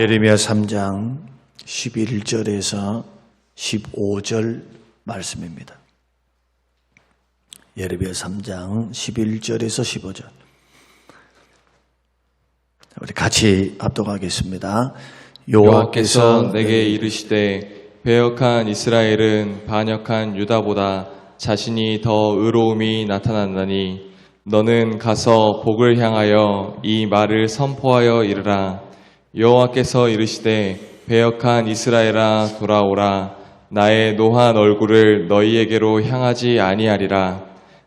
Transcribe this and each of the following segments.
예레미야 3장 11절에서 15절 말씀입니다. 예레미야 3장 11절에서 15절. 우리 같이 압독하겠습니다. 여호와께서 내게 이르시되 배역한 이스라엘은 반역한 유다보다 자신이 더 의로움이 나타났나니 너는 가서 복을 향하여 이 말을 선포하여 이르라. 여호와께서 이르시되 배역한 이스라엘아 돌아오라. 나의 노한 얼굴을 너희에게로 향하지 아니하리라.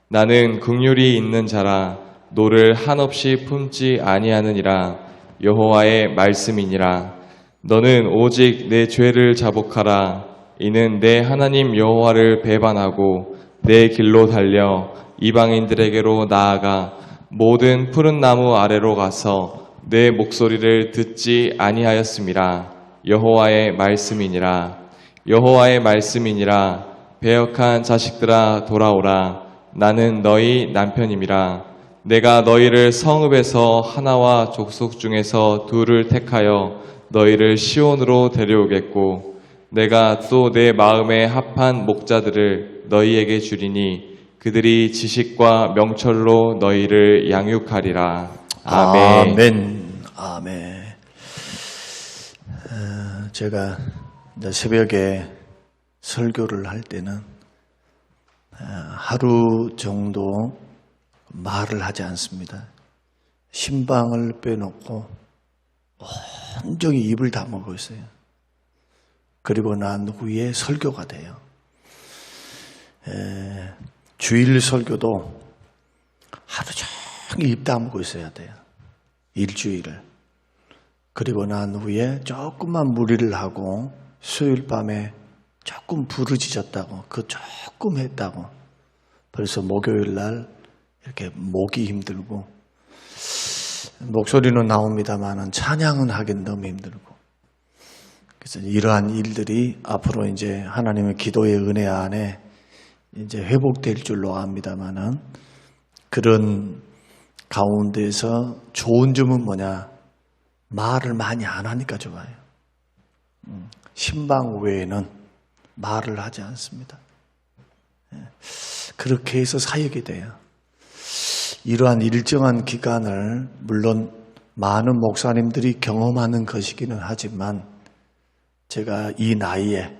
나는 긍휼이 있는 자라. 노를 한없이 품지 아니하느니라. 여호와의 말씀이니라. 너는 오직 내 죄를 자복하라. 이는 내 하나님 여호와를 배반하고 내 길로 달려 이방인들에게로 나아가 모든 푸른 나무 아래로 가서 내 목소리를 듣지 아니하였음이라. 여호와의 말씀이니라. 여호와의 말씀이니라. 배역한 자식들아 돌아오라. 나는 너희 남편임이라. 내가 너희를 성읍에서 하나와 족속 중에서 둘을 택하여 너희를 시온으로 데려오겠고 내가 또 내 마음에 합한 목자들을 너희에게 주리니 그들이 지식과 명철로 너희를 양육하리라. 아멘. 아멘. 아멘. 제가 이제 새벽에 설교를 할 때는 하루 정도 말을 하지 않습니다. 신방을 빼놓고 온종일 입을 다물고 있어요. 그리고 난 후에 설교가 돼요. 주일 설교도 하루 종일 입 다물고 있어야 돼요. 일주일을. 그리고 난 후에 조금만 무리를 하고 수요일 밤에 조금 부르짖었다고 그 조금 했다고 벌써 목요일 날 이렇게 목이 힘들고 목소리는 나옵니다만 찬양은 하긴 너무 힘들고 그래서 이러한 일들이 앞으로 이제 하나님의 기도의 은혜 안에 이제 회복될 줄로 압니다만은 그런 가운데서 좋은 점은 뭐냐? 말을 많이 안 하니까 좋아요. 신방 외에는 말을 하지 않습니다. 그렇게 해서 사역이 돼요. 이러한 일정한 기간을 물론 많은 목사님들이 경험하는 것이기는 하지만 제가 이 나이에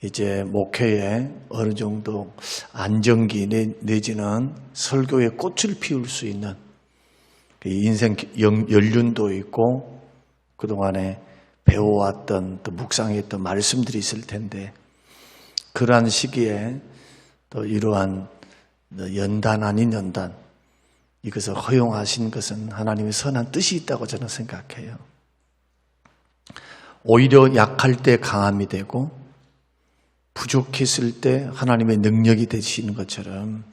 이제 목회에 어느 정도 안정기 내지는 설교에 꽃을 피울 수 있는 인생 연륜도 있고 그동안에 배워왔던 또 묵상했던 말씀들이 있을 텐데 그러한 시기에 또 이러한 연단 아닌 연단 이것을 허용하신 것은 하나님의 선한 뜻이 있다고 저는 생각해요. 오히려 약할 때 강함이 되고 부족했을 때 하나님의 능력이 되시는 것처럼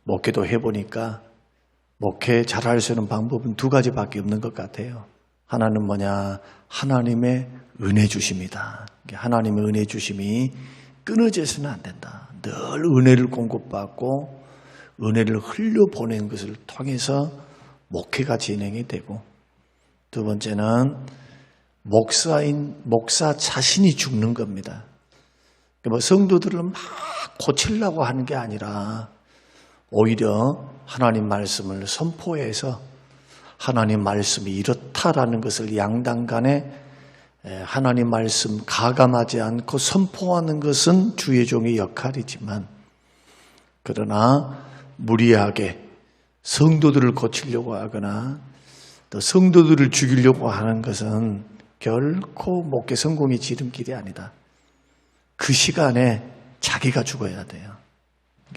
목회도 해보니까 목회 잘할 수 있는 방법은 두 가지밖에 없는 것 같아요. 하나는 뭐냐? 하나님의 은혜 주심이다. 하나님의 은혜 주심이 끊어져서는 안 된다. 늘 은혜를 공급받고 은혜를 흘려보낸 것을 통해서 목회가 진행이 되고 두 번째는 목사 자신이 죽는 겁니다. 뭐 성도들을 막 고치려고 하는 게 아니라 오히려 하나님 말씀을 선포해서 하나님 말씀이 이렇다라는 것을 양당 간에 하나님 말씀 가감하지 않고 선포하는 것은 주의 종의 역할이지만 그러나 무리하게 성도들을 고치려고 하거나 또 성도들을 죽이려고 하는 것은 결코 목회 성공의 지름길이 아니다. 그 시간에 자기가 죽어야 돼요.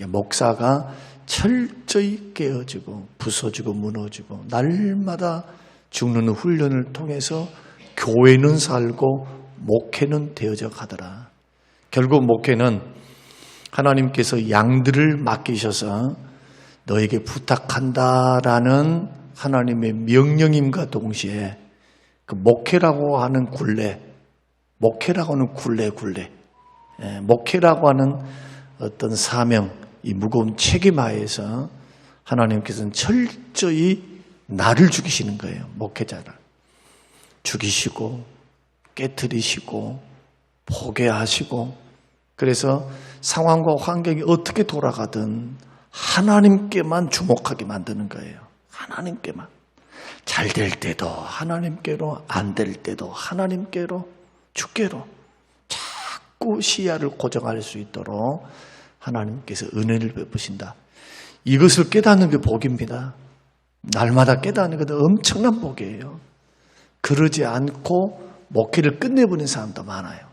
목사가 철저히 깨어지고 부서지고 무너지고 날마다 죽는 훈련을 통해서 교회는 살고 목회는 되어져 가더라. 결국 목회는 하나님께서 양들을 맡기셔서 너에게 부탁한다라는 하나님의 명령임과 동시에 그 목회라고 하는 굴레, 목회라고 하는 어떤 사명, 이 무거운 책임하에서 하나님께서는 철저히 나를 죽이시는 거예요. 목회자를. 죽이시고 깨트리시고 포괴하시고, 그래서 상황과 환경이 어떻게 돌아가든 하나님께만 주목하게 만드는 거예요. 하나님께만. 잘 될 때도 하나님께로, 안 될 때도 하나님께로, 주께로 자꾸 시야를 고정할 수 있도록 하나님께서 은혜를 베푸신다. 이것을 깨닫는 게 복입니다. 날마다 깨닫는 것도 엄청난 복이에요. 그러지 않고 목회를 끝내버린 사람도 많아요.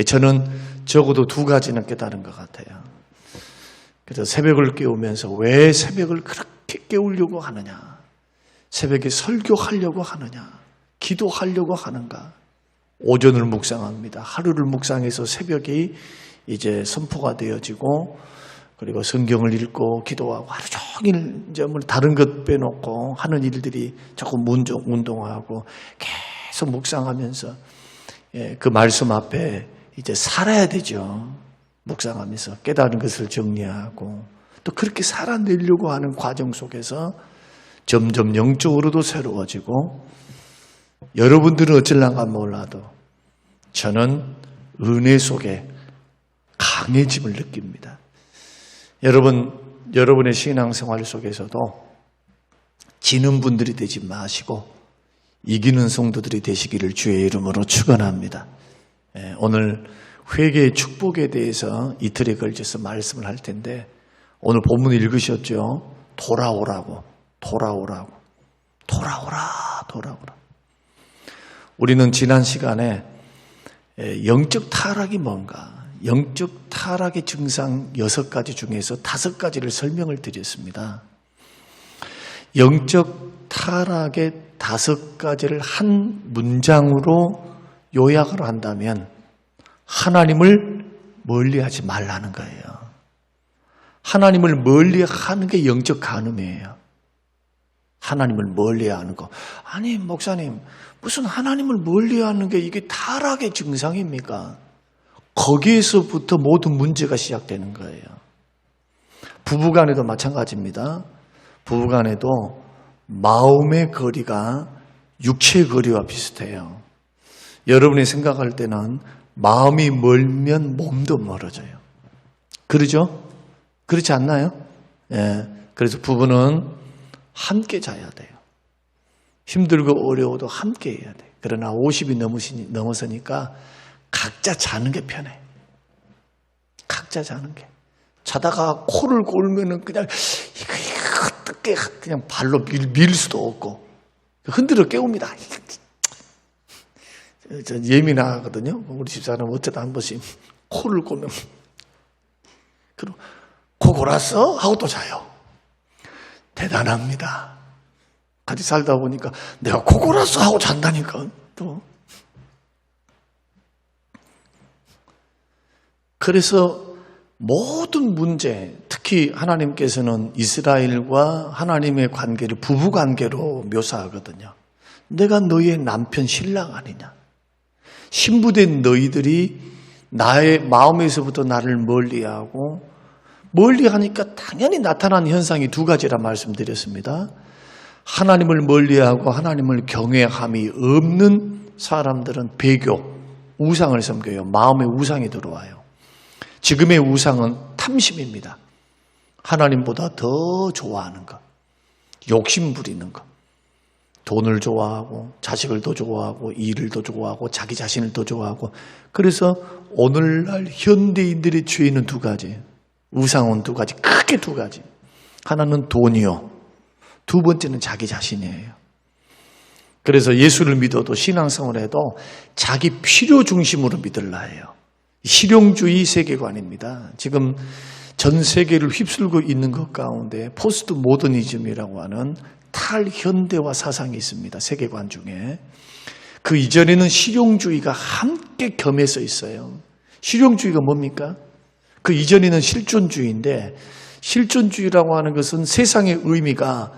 저는 적어도 2가지는 깨달은 것 같아요. 그래서 새벽을 깨우면서 왜 새벽을 그렇게 깨우려고 하느냐, 새벽에 설교하려고 하느냐, 기도하려고 하는가. 오전을 묵상합니다. 하루를 묵상해서 새벽이 이제 선포가 되어지고, 그리고 성경을 읽고 기도하고 하루 종일 이제 뭐 다른 것 빼놓고 하는 일들이 조금 운동하고 계속 묵상하면서, 그 말씀 앞에 이제 살아야 되죠. 묵상하면서 깨달은 것을 정리하고 또 그렇게 살아내려고 하는 과정 속에서 점점 영적으로도 새로워지고, 여러분들은 어쩔란가 몰라도 저는 은혜 속에 강해짐을 느낍니다. 여러분의 신앙생활 속에서도 지는 분들이 되지 마시고 이기는 성도들이 되시기를 주의 이름으로 축원합니다. 오늘 회개의 축복에 대해서 이틀에 걸쳐서 말씀을 할 텐데, 오늘 본문 읽으셨죠? 돌아오라고. 우리는 지난 시간에 영적 타락이 뭔가, 영적 타락의 증상 6가지 중에서 5가지를 설명을 드렸습니다. 영적 타락의 5가지를 한 문장으로 요약을 한다면 하나님을 멀리하지 말라는 거예요. 하나님을 멀리하는 게 영적 간음이에요. 하나님을 멀리하는 거. 아니 목사님, 무슨 하나님을 멀리하는 게 이게 타락의 증상입니까? 거기에서부터 모든 문제가 시작되는 거예요. 부부간에도 마찬가지입니다. 부부간에도 마음의 거리가 육체의 거리와 비슷해요. 여러분이 생각할 때는 마음이 멀면 몸도 멀어져요. 그러죠? 그렇지 않나요? 예. 그래서 부부는 함께 자야 돼요. 힘들고 어려워도 함께 해야 돼요. 그러나 50이 넘었으니까 각자 자는 게 편해. 각자 자는 게. 자다가 코를 골면은 그냥 이거 어떻게 그냥 발로 밀 수도 없고 흔들어 깨웁니다. 전 예민하거든요. 우리 집사람은 어쩌다 한 번씩 코를 골면 그리고 코 골았어? 하고 또 자요. 대단합니다. 같이 살다 보니까 내가 코 골았어? 하고 잔다니까 또. 그래서 모든 문제, 특히 하나님께서는 이스라엘과 하나님의 관계를 부부관계로 묘사하거든요. 내가 너희의 남편 신랑 아니냐. 신부된 너희들이 나의 마음에서부터 나를 멀리하고, 멀리하니까 당연히 나타난 현상이 2가지라 말씀드렸습니다. 하나님을 멀리하고 하나님을 경외함이 없는 사람들은 배교, 우상을 섬겨요. 마음에 우상이 들어와요. 지금의 우상은 탐심입니다. 하나님보다 더 좋아하는 것, 욕심 부리는 것. 돈을 좋아하고 자식을 더 좋아하고 일을 더 좋아하고 자기 자신을 더 좋아하고. 그래서 오늘날 현대인들의 죄는 2가지. 우상은 2가지. 크게 2가지. 하나는 돈이요. 2번째는 자기 자신이에요. 그래서 예수를 믿어도 신앙생활을 해도 자기 필요 중심으로 믿으려 해요. 실용주의 세계관입니다. 지금 전 세계를 휩쓸고 있는 것 가운데 포스트 모더니즘이라고 하는 탈현대화 사상이 있습니다. 세계관 중에. 그 이전에는 실용주의가 함께 겸해서 있어요. 실용주의가 뭡니까? 그 이전에는 실존주의인데, 실존주의라고 하는 것은 세상의 의미가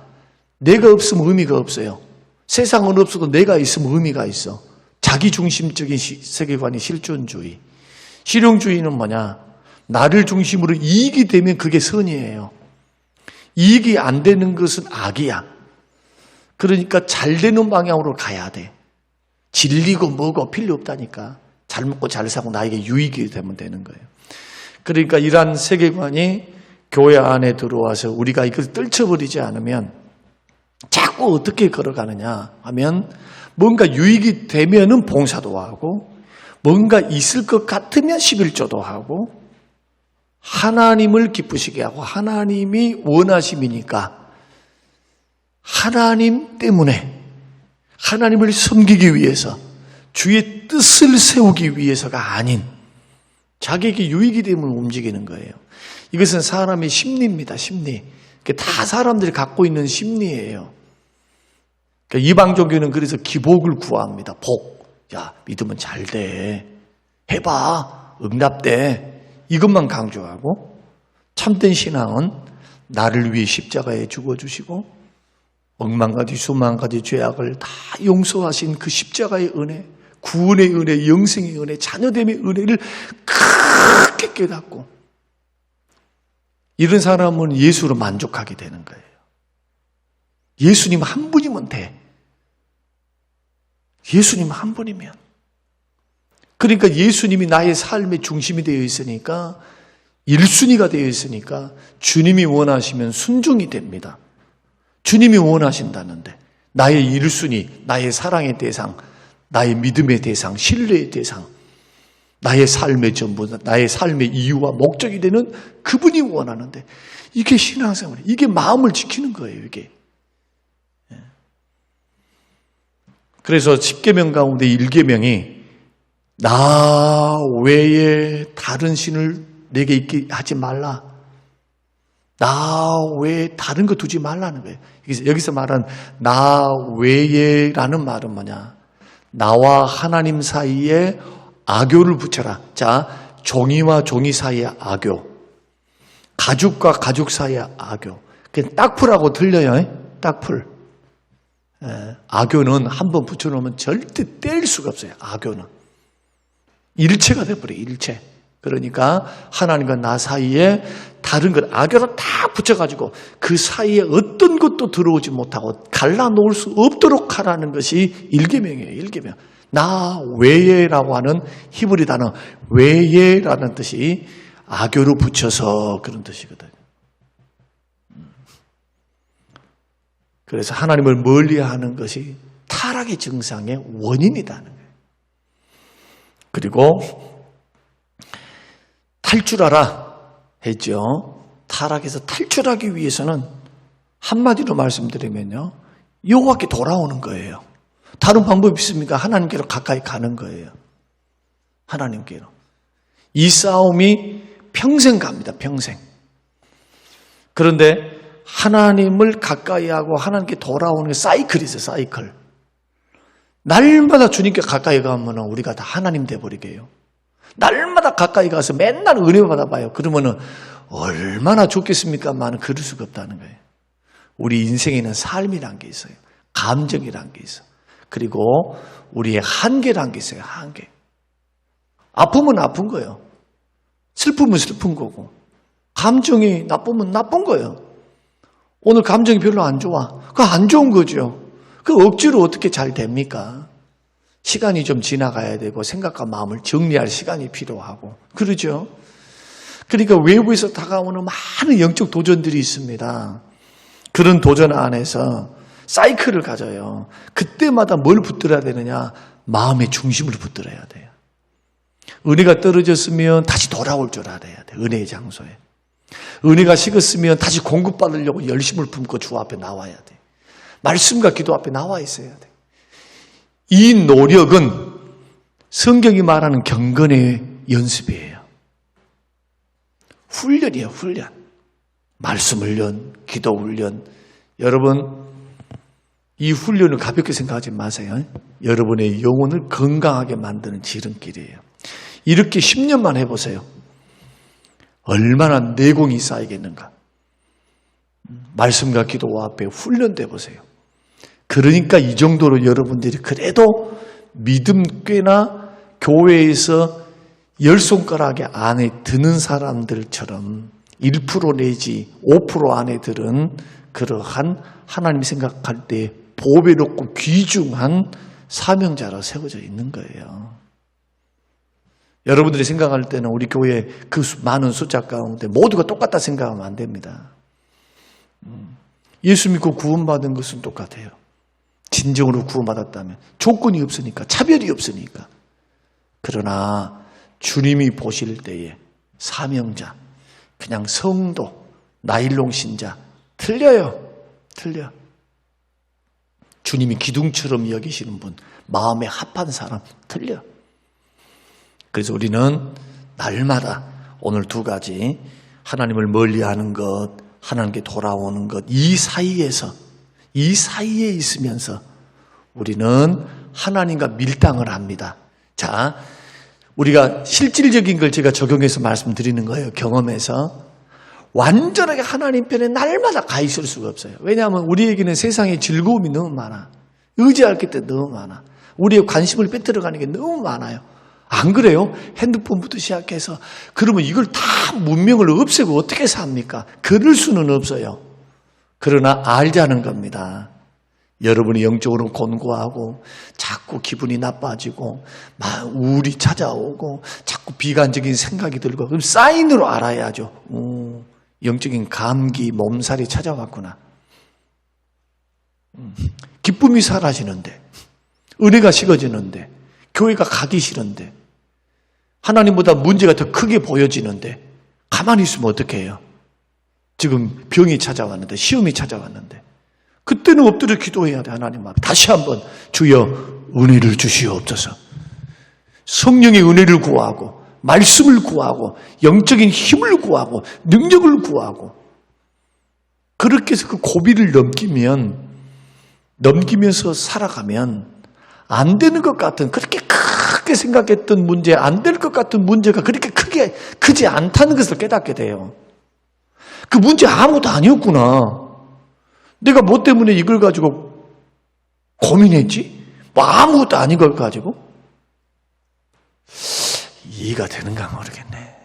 내가 없으면 의미가 없어요. 세상은 없어도 내가 있으면 의미가 있어. 자기중심적인 세계관이 실존주의. 실용주의는 뭐냐? 나를 중심으로 이익이 되면 그게 선이에요. 이익이 안 되는 것은 악이야. 그러니까 잘 되는 방향으로 가야 돼. 질리고 뭐고 필요 없다니까. 잘 먹고 잘 사고 나에게 유익이 되면 되는 거예요. 그러니까 이러한 세계관이 교회 안에 들어와서 우리가 이걸 떨쳐버리지 않으면 자꾸 어떻게 걸어가느냐 하면 뭔가 유익이 되면은 봉사도 하고 뭔가 있을 것 같으면 11조도 하고 하나님을 기쁘시게 하고 하나님이 원하심이니까 하나님 때문에 하나님을 섬기기 위해서 주의 뜻을 세우기 위해서가 아닌 자기에게 유익이 되면 움직이는 거예요. 이것은 사람의 심리입니다. 심리. 다 사람들이 갖고 있는 심리예요. 그러니까 이방종교는 그래서 기복을 구합니다. 복. 야, 믿으면 잘 돼. 해봐. 응답돼. 이것만 강조하고 참된 신앙은 나를 위해 십자가에 죽어주시고 억만 가지 수만 가지 죄악을 다 용서하신 그 십자가의 은혜, 구원의 은혜, 영생의 은혜, 자녀됨의 은혜를 크게 깨닫고 이런 사람은 예수로 만족하게 되는 거예요. 예수님 한 분이면 돼. 예수님 한 분이면. 그러니까 예수님이 나의 삶의 중심이 되어 있으니까 1순위가 되어 있으니까 주님이 원하시면 순종이 됩니다. 주님이 원하신다는데 나의 1순위, 나의 사랑의 대상, 나의 믿음의 대상, 신뢰의 대상, 나의 삶의 전부, 나의 삶의 이유와 목적이 되는 그분이 원하는데 이게 신앙생활이에요. 이게 마음을 지키는 거예요. 이게. 그래서 10계명 가운데 1계명이 나 외에 다른 신을 내게 있게 하지 말라. 나 외에 다른 거 두지 말라는 거예요. 여기서 말한 나 외에라는 말은 뭐냐? 나와 하나님 사이에 악교를 붙여라. 자, 종이와 종이 사이에 악교, 가죽과 가죽 사이에 악교. 그냥 딱풀하고 틀려요. 딱풀. 악교는 한번 붙여놓으면 절대 뗄 수가 없어요. 악교는. 일체가 돼버려요. 일체. 그러니까 하나님과 나 사이에 다른 것, 악교를 다 붙여가지고 그 사이에 어떤 것도 들어오지 못하고 갈라놓을 수 없도록 하라는 것이 1계명이에요. 1계명. 나 외에라고 하는 히브리 단어 외에라는 뜻이 악교로 붙여서 그런 뜻이거든요. 그래서 하나님을 멀리하는 것이 타락의 증상의 원인이라는 거예요. 그리고 탈출하라 했죠. 타락에서 탈출하기 위해서는 한마디로 말씀드리면요, 여호와께 돌아오는 거예요. 다른 방법이 있습니까? 하나님께로 가까이 가는 거예요. 하나님께로. 이 싸움이 평생 갑니다. 평생. 그런데 하나님을 가까이 하고 하나님께 돌아오는 게 사이클이죠. 사이클. 날마다 주님께 가까이 가면 우리가 다 하나님 돼버리게 해요. 날마다 가까이 가서 맨날 은혜 받아봐요. 그러면 얼마나 좋겠습니까만 그럴 수가 없다는 거예요. 우리 인생에는 삶이란 게 있어요. 감정이란 게 있어요. 그리고 우리의 한계란 게 있어요. 한계. 아프면 아픈 거예요. 슬프면 슬픈 거고. 감정이 나쁘면 나쁜 거예요. 오늘 감정이 별로 안 좋아. 그거 안 좋은 거죠. 그 억지로 어떻게 잘 됩니까? 시간이 좀 지나가야 되고 생각과 마음을 정리할 시간이 필요하고 그러죠. 그러니까 외부에서 다가오는 많은 영적 도전들이 있습니다. 그런 도전 안에서 사이클을 가져요. 그때마다 뭘 붙들어야 되느냐? 마음의 중심을 붙들어야 돼요. 은혜가 떨어졌으면 다시 돌아올 줄 알아야 돼요. 은혜의 장소에. 은혜가 식었으면 다시 공급받으려고 열심을 품고 주 앞에 나와야 돼요. 말씀과 기도 앞에 나와 있어야 돼요. 이 노력은 성경이 말하는 경건의 연습이에요. 훈련이에요. 훈련. 말씀 훈련, 기도 훈련. 여러분, 이 훈련을 가볍게 생각하지 마세요. 여러분의 영혼을 건강하게 만드는 지름길이에요. 이렇게 10년만 해보세요. 얼마나 내공이 쌓이겠는가. 말씀과 기도 앞에 훈련돼 보세요. 그러니까 이 정도로 여러분들이 그래도 믿음 꽤나 교회에서 10손가락에 안에 드는 사람들처럼 1% 내지 5% 안에 들은 그러한 하나님 생각할 때 보배롭고 귀중한 사명자로 세워져 있는 거예요. 여러분들이 생각할 때는 우리 교회 그 많은 숫자 가운데 모두가 똑같다 생각하면 안 됩니다. 예수 믿고 구원받은 것은 똑같아요. 진정으로 구원받았다면 조건이 없으니까, 차별이 없으니까. 그러나 주님이 보실 때에 사명자, 그냥 성도, 나일론 신자 틀려요. 틀려. 주님이 기둥처럼 여기시는 분, 마음에 합한 사람 틀려. 그래서 우리는 날마다 오늘 두 가지, 하나님을 멀리하는 것, 하나님께 돌아오는 것, 이 사이에 있으면서 우리는 하나님과 밀당을 합니다. 자, 우리가 실질적인 걸 제가 적용해서 말씀드리는 거예요. 경험해서. 완전하게 하나님 편에 날마다 가 있을 수가 없어요. 왜냐하면 우리에게는 세상에 즐거움이 너무 많아. 의지할 게 너무 많아. 우리의 관심을 빼앗겨가는 게 너무 많아요. 안 그래요? 핸드폰부터 시작해서. 그러면 이걸 다 문명을 없애고 어떻게 삽니까? 그럴 수는 없어요. 그러나 알자는 겁니다. 여러분이 영적으로 곤고하고 자꾸 기분이 나빠지고 막 우울이 찾아오고 자꾸 비관적인 생각이 들고, 그럼 사인으로 알아야죠. 영적인 감기, 몸살이 찾아왔구나. 기쁨이 사라지는데, 은혜가 식어지는데, 교회가 가기 싫은데, 하나님보다 문제가 더 크게 보여지는데 가만히 있으면 어떻게 해요? 지금 병이 찾아왔는데, 시험이 찾아왔는데, 그때는 엎드려 기도해야 돼. 하나님 앞에 다시 한번 주여 은혜를 주시옵소서. 성령의 은혜를 구하고, 말씀을 구하고, 영적인 힘을 구하고, 능력을 구하고, 그렇게 해서 그 고비를 넘기면서 살아가면 안 되는 것 같은, 그렇게 크게 생각했던 문제, 안 될 것 같은 문제가 그렇게 크지 않다는 것을 깨닫게 돼요. 그 문제 아무것도 아니었구나. 내가 뭐 때문에 이걸 가지고 고민했지? 뭐 아무것도 아닌 걸 가지고? 이해가 되는가 모르겠네.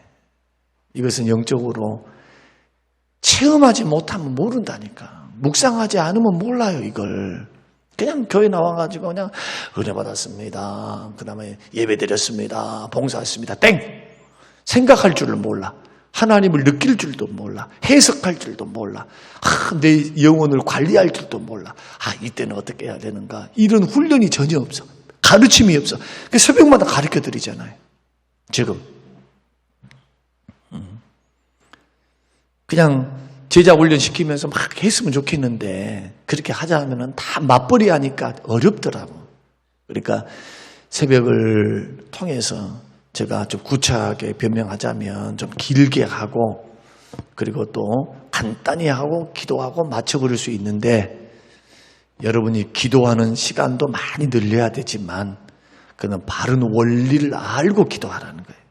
이것은 영적으로 체험하지 못하면 모른다니까. 묵상하지 않으면 몰라요, 이걸. 그냥 교회 나와가지고 그냥 은혜 받았습니다. 그 다음에 예배 드렸습니다. 봉사했습니다. 땡! 생각할 줄을 몰라. 하나님을 느낄 줄도 몰라. 해석할 줄도 몰라. 내 영혼을 관리할 줄도 몰라. 이때는 어떻게 해야 되는가. 이런 훈련이 전혀 없어. 가르침이 없어. 새벽마다 가르쳐 드리잖아요. 지금. 그냥 제자 훈련 시키면서 막 했으면 좋겠는데 그렇게 하자 하면은 다 맞벌이 하니까 어렵더라고. 그러니까 새벽을 통해서 제가 좀 구차하게 변명하자면 좀 길게 하고, 그리고 또 간단히 하고 기도하고 맞춰버릴 수 있는데, 여러분이 기도하는 시간도 많이 늘려야 되지만 그는 바른 원리를 알고 기도하라는 거예요.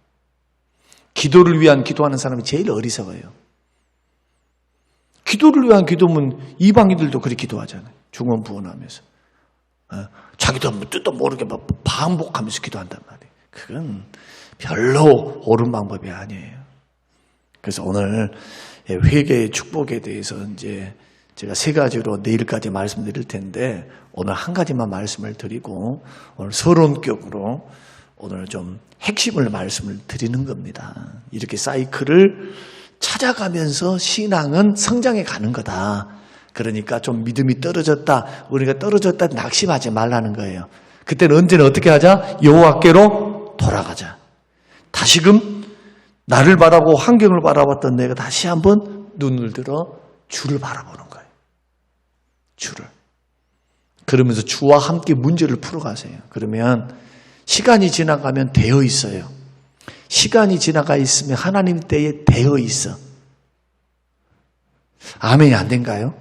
기도를 위한 기도하는 사람이 제일 어리석어요. 기도를 위한 기도면 이방인들도 그렇게 기도하잖아요. 중언부언하면서 자기도 뜻도 모르게 막 반복하면서 기도한단 말이에요. 그건 별로 옳은 방법이 아니에요. 그래서 오늘 회개의 축복에 대해서 이제 제가 세 가지로 내일까지 말씀드릴 텐데, 오늘 한 가지만 말씀을 드리고 오늘 서론격으로 오늘 좀 핵심을 말씀을 드리는 겁니다. 이렇게 사이클을 찾아가면서 신앙은 성장해 가는 거다. 그러니까 좀 믿음이 떨어졌다, 우리가 떨어졌다 낙심하지 말라는 거예요. 그때는 언제나 어떻게 하자? 여호와께로 돌아가자. 다시금 나를 바라보고 환경을 바라봤던 내가 다시 한번 눈을 들어 주를 바라보는 거예요. 주를. 그러면서 주와 함께 문제를 풀어가세요. 그러면 시간이 지나가면 되어 있어요. 시간이 지나가 있으면 하나님 때에 되어 있어. 아멘이 안 된가요?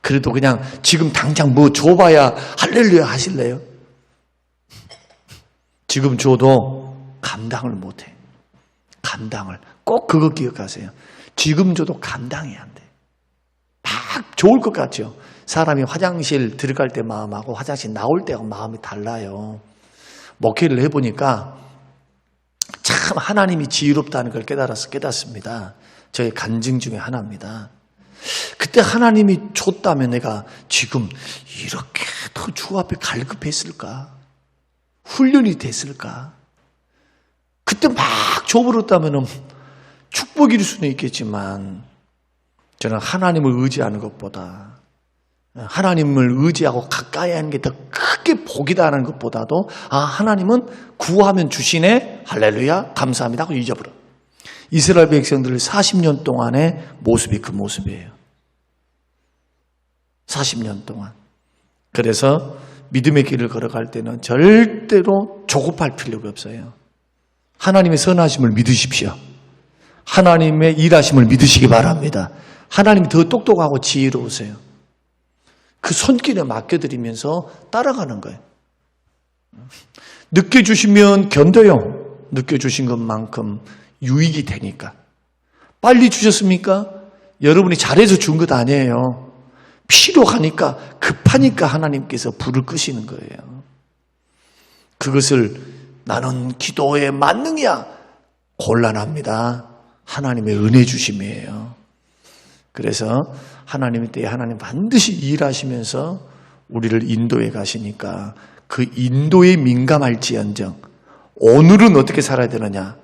그래도 그냥 지금 당장 뭐 줘봐야 할렐루야 하실래요? 지금 줘도 감당을 못해. 감당을. 꼭 그거 기억하세요. 지금 줘도 감당이 안 돼. 막 좋을 것 같죠? 사람이 화장실 들어갈 때 마음하고 화장실 나올 때하고 마음이 달라요. 목회를 해보니까 참 하나님이 지혜롭다는 걸 깨닫습니다. 저의 간증 중에 하나입니다. 그때 하나님이 줬다면 내가 지금 이렇게 더 주 앞에 갈급했을까? 훈련이 됐을까? 그때 막 줘버렸다면 축복일 수는 있겠지만 저는 하나님을 의지하는 것보다 하나님을 의지하고 가까이 하는 게 더 크게 복이다 하는 것보다도 하나님은 구하면 주시네, 할렐루야, 감사합니다 하고 잊어버려. 이스라엘 백성들 40년 동안의 모습이 그 모습이에요. 40년 동안. 그래서 믿음의 길을 걸어갈 때는 절대로 조급할 필요가 없어요. 하나님의 선하심을 믿으십시오. 하나님의 일하심을 믿으시기 바랍니다. 하나님이 더 똑똑하고 지혜로우세요. 그 손길에 맡겨드리면서 따라가는 거예요. 늦게 주시면 견뎌요. 늦게 주신 것만큼 유익이 되니까. 빨리 주셨습니까? 여러분이 잘해서 준 것 아니에요. 필요하니까, 급하니까 하나님께서 불을 끄시는 거예요. 그것을 나는 기도의 만능이야. 곤란합니다. 하나님의 은혜 주심이에요. 그래서 하나님의 때에 하나님 반드시 일하시면서 우리를 인도해 가시니까 그 인도에 민감할지언정 오늘은 어떻게 살아야 되느냐.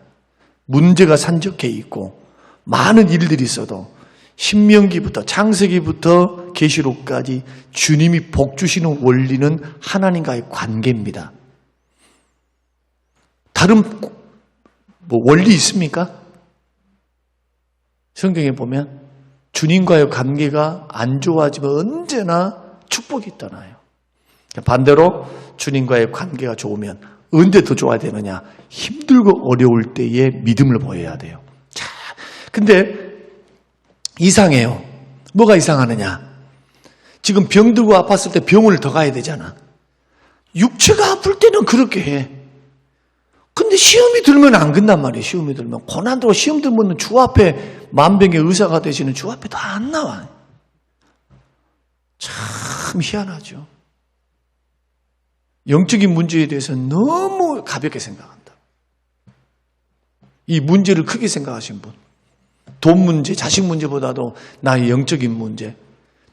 문제가 산적해 있고 많은 일들이 있어도 신명기부터 창세기부터 계시록까지 주님이 복 주시는 원리는 하나님과의 관계입니다. 다른 원리 있습니까? 성경에 보면 주님과의 관계가 안 좋아지면 언제나 축복이 떠나요. 반대로 주님과의 관계가 좋으면 언제 더 좋아야 되느냐? 힘들고 어려울 때에 믿음을 보여야 돼요. 자, 근데 이상해요. 뭐가 이상하느냐? 지금 병들고 아팠을 때 병원을 더 가야 되잖아. 육체가 아플 때는 그렇게 해. 근데 시험이 들면 안 끝난 말이에요. 시험이 들면. 고난도 시험 들면 주 앞에 만병의 의사가 되시는 주 앞에 다 안 나와. 참 희한하죠. 영적인 문제에 대해서는 너무 가볍게 생각한다. 이 문제를 크게 생각하신 분. 돈 문제, 자식 문제보다도 나의 영적인 문제.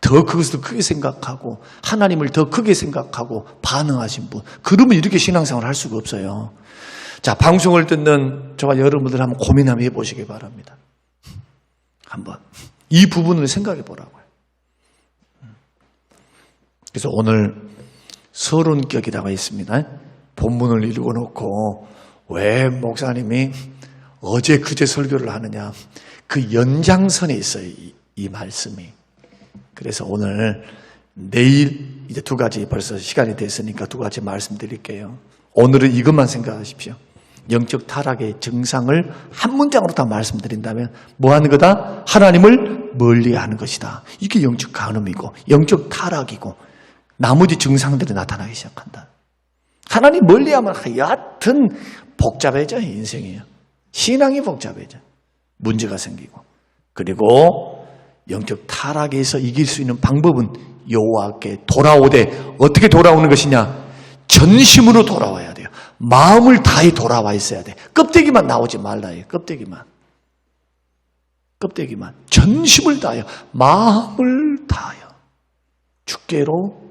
더 그것을 크게 생각하고 하나님을 더 크게 생각하고 반응하신 분. 그러면 이렇게 신앙생활을 할 수가 없어요. 자, 방송을 듣는 저와 여러분들 한번 고민 한번 해보시기 바랍니다. 한번 이 부분을 생각해 보라고요. 그래서 오늘 서론격이라고 있습니다. 본문을 읽어놓고 왜 목사님이 어제 그제 설교를 하느냐. 그 연장선에 있어요. 이 말씀이. 그래서 오늘 내일 이제 두 가지 벌써 시간이 됐으니까 두 가지 말씀드릴게요. 오늘은 이것만 생각하십시오. 영적 타락의 증상을 한 문장으로 다 말씀드린다면 뭐 하는 거다? 하나님을 멀리하는 것이다. 이게 영적 간음이고 영적 타락이고 나머지 증상들이 나타나기 시작한다. 하나님 멀리하면 여하튼 복잡해져요. 인생이에요. 신앙이 복잡해져. 문제가 생기고. 그리고 영적 타락에서 이길 수 있는 방법은 여호와께 돌아오되 어떻게 돌아오는 것이냐? 전심으로 돌아와야 돼요. 마음을 다해 돌아와 있어야 돼. 껍데기만 나오지 말라 해요. 껍데기만. 전심을 다하여 마음을 다하여 주께로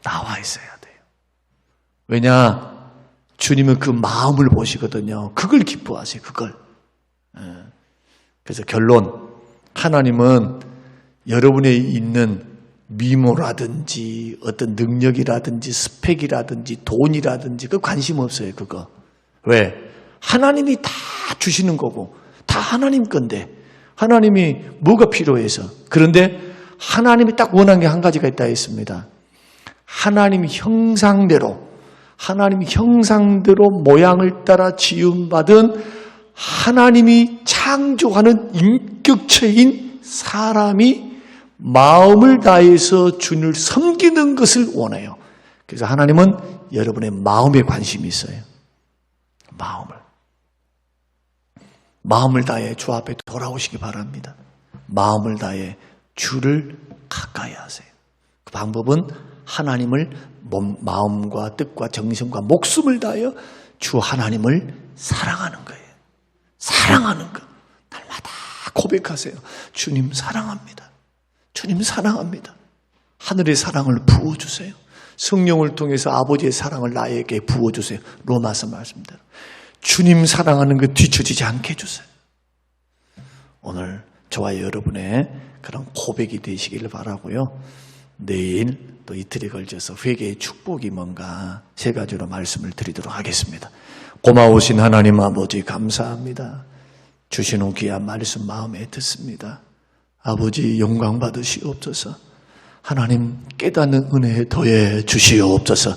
나와 있어야 돼요. 왜냐? 주님은 그 마음을 보시거든요. 그걸 기뻐하세요. 그걸. 그래서 결론. 하나님은 여러분에 있는 미모라든지 어떤 능력이라든지 스펙이라든지 돈이라든지 그 관심 없어요. 그거. 왜? 하나님이 다 주시는 거고 다 하나님 건데 하나님이 뭐가 필요해서. 그런데 하나님이 딱 원한 게 한 가지가 있다 했습니다. 하나님 형상대로 모양을 따라 지음받은 하나님이 창조하는 인격체인 사람이 마음을 다해서 주님을 섬기는 것을 원해요. 그래서 하나님은 여러분의 마음에 관심이 있어요. 마음을 다해 주 앞에 돌아오시기 바랍니다. 마음을 다해 주를 가까이 하세요. 그 방법은 하나님을 마음과 뜻과 정신과 목숨을 다하여 주 하나님을 사랑하는 거예요. 사랑하는 것. 날마다 고백하세요. 주님 사랑합니다. 주님 사랑합니다. 하늘의 사랑을 부어주세요. 성령을 통해서 아버지의 사랑을 나에게 부어주세요. 로마서 말씀대로. 주님 사랑하는 것 뒤처지지 않게 해주세요. 오늘 저와 여러분의 그런 고백이 되시길 바라고요. 내일 또 이틀에 걸쳐서 회개의 축복이 뭔가 세 가지로 말씀을 드리도록 하겠습니다. 고마우신 하나님 아버지 감사합니다. 주시는 귀한 말씀 마음에 듣습니다. 아버지 영광 받으시옵소서. 하나님 깨닫는 은혜에 더해 주시옵소서.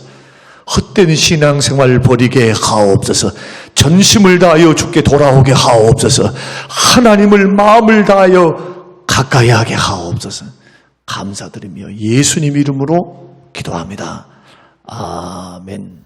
헛된 신앙생활 버리게 하옵소서. 전심을 다하여 주께 돌아오게 하옵소서. 하나님을 마음을 다하여 가까이 하게 하옵소서. 감사드리며 예수님 이름으로 기도합니다. 아멘.